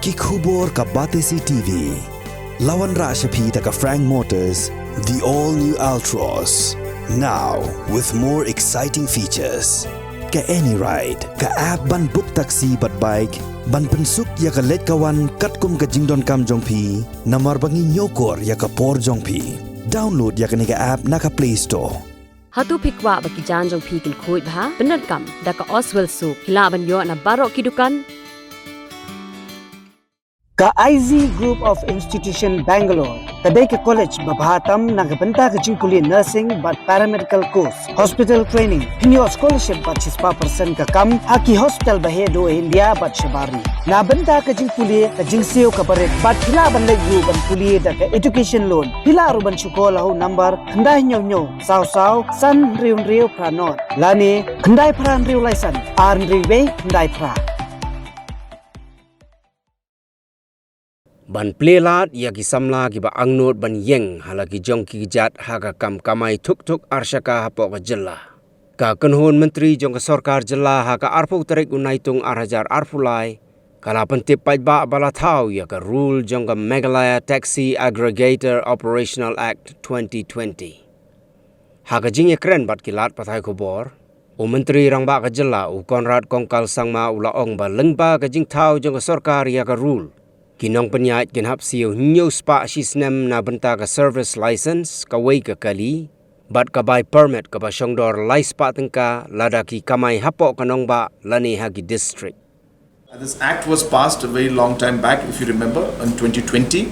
Kikubor ka Batesi TV. Lawan Rashapi taka Frank Motors, the all-new Altros. Now, with more exciting features. Ka any ride, ka app ban book taxi bat bike, ban pensuk ya ka let kawan katkum ka jingdon kam jongpi, namar bangi nyokor ya ka por jongpi. Download ya ka nega app na ka Play Store. Hatu pikwa baki jan jongpi kin kuit bha, benar kam da ka Oswell Soup, hilaban yo na barok kidukan. Ka IZ Group of Institution Bangalore, kadai ke college babhatam nagabanta ka jingkuli nursing but paramedical course, hospital training, hinyo scholarship but 6% ka kam, haki hospital bahedo India but shabari. Nabanta ka jingkuli ka jingseo ka baret but hila ban layu ban kuli da ka education loan. Hila ruban shukola ho number kandai nyo saw san riu pranot. Lani kandai pran riu laisan, arn riwe kandai pra. Ban plelat ya ki samla ki ba angnot ban yeng halaki jong ki jat haga kam kamai tuk arshaka hapo ka jilla. Ka kanhon menteri jong ka Sorkar jilla haga arpu tarik unaitung arhajar arpulai. Kala pentip pajba bala Thaw ya ka rule jong ka Meghalaya Taxi Aggregator Operational Act 2020. Haga jing ya keren bat kilat pathai kubor. O menteri rang ba ka jilla u Konrad kongkal sangma ula ong ba lengba ka jing Thaw jong ka Sorkar ya ka rule. Kinong penyait kin hap siyo nyo spa sisnem na benta ka service license ka way ka kali, bat ka by permit ka ba syongdor lai spa tengka lada ki kamay hapo kanong ba lani hagi district. This act was passed a very long time back, if you remember, in 2020,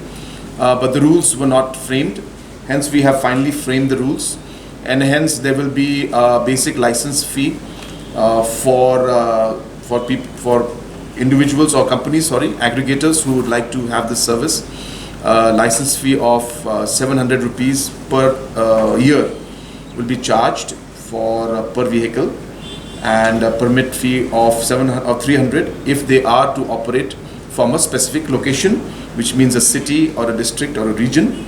but the rules were not framed. Hence, we have finally framed the rules, and hence there will be a basic license fee for individuals or companies, aggregators who would like to have this service. License fee of 700 rupees per year will be charged for per vehicle, and a permit fee of 300 if they are to operate from a specific location, which means a city or a district or a region.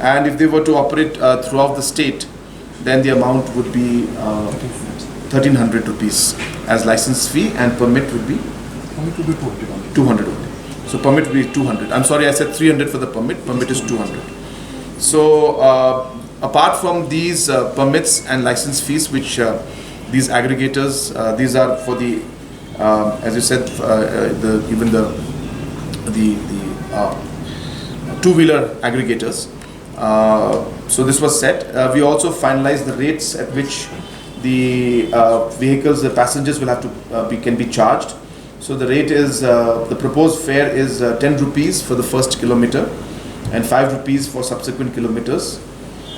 And if they were to operate throughout the state, then the amount would be 1300 rupees as license fee, and permit would be 200 only. So permit will be 200. I'm sorry, I said 300 for the permit. Permit is 200. So apart from these permits and license fees, which these aggregators, these are for the, as you said, even the two-wheeler aggregators. So this was set. We also finalized the rates at which the vehicles, the passengers will have to can be charged. So the rate is, the proposed fare is 10 rupees for the first kilometer and 5 rupees for subsequent kilometers,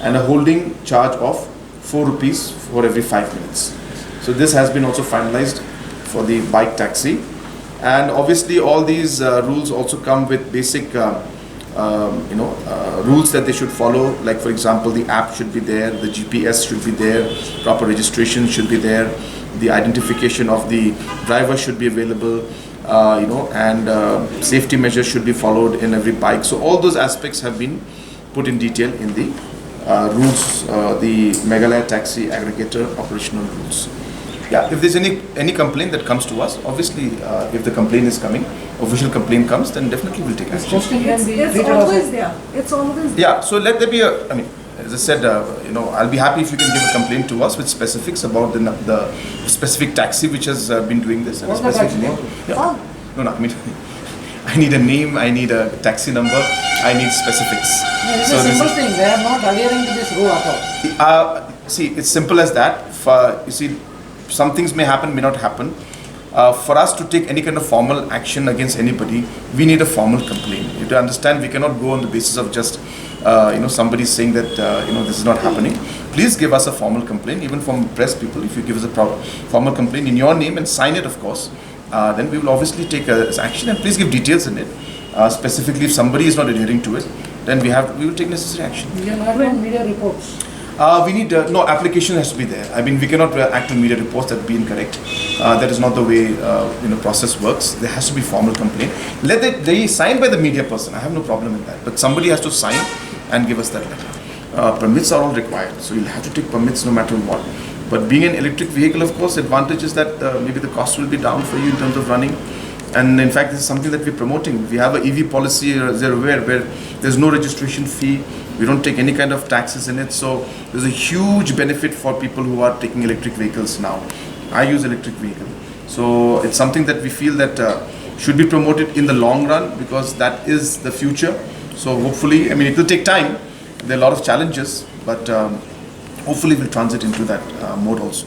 and a holding charge of 4 rupees for every 5 minutes. So this has been also finalized for the bike taxi. And obviously all these rules also come with basic rules that they should follow. Like for example, the app should be there, the GPS should be there, proper registration should be there, the identification of the driver should be available, and safety measures should be followed in every bike. So all those aspects have been put in detail in the rules, the Meghalaya Taxi Aggregator operational rules. Yeah, if there's any complaint that comes to us, obviously, if the complaint is coming, official complaint comes, then definitely we'll take action. It's always there. It's always there. Yeah, so let there be as I said, I'll be happy if you can give a complaint to us with specifics about the specific taxi which has been doing this. And a specific name. Yeah. No, I need a name, I need a taxi number, I need specifics. It's a simple thing. They are not adhering to this rule at all. See, it's simple as that. You see, some things may happen, may not happen. For us to take any kind of formal action against anybody, we need a formal complaint. You have to understand, we cannot go on the basis of just somebody saying that this is not happening. Please give us a formal complaint, even from press people. If you give us a formal complaint in your name and sign it, of course, then we will obviously take action, and please give details in it. Specifically, if somebody is not adhering to it, then we will take necessary action. We are not on media reports. We need no application has to be there. I mean, we cannot act on media reports that be incorrect. That is not the way process works. There has to be formal complaint. Let they signed by the media person. I have no problem in that. But somebody has to sign and give us that letter. Permits are all required, so you'll have to take permits no matter what. But being an electric vehicle, of course, advantage is that maybe the cost will be down for you in terms of running. And in fact, this is something that we're promoting. We have an EV policy, they're aware, where there's no registration fee. We don't take any kind of taxes in it. So there's a huge benefit for people who are taking electric vehicles now. I use electric vehicle. So it's something that we feel that should be promoted in the long run, because that is the future. So hopefully, I mean, it will take time. There are a lot of challenges, but hopefully we'll transit into that mode also.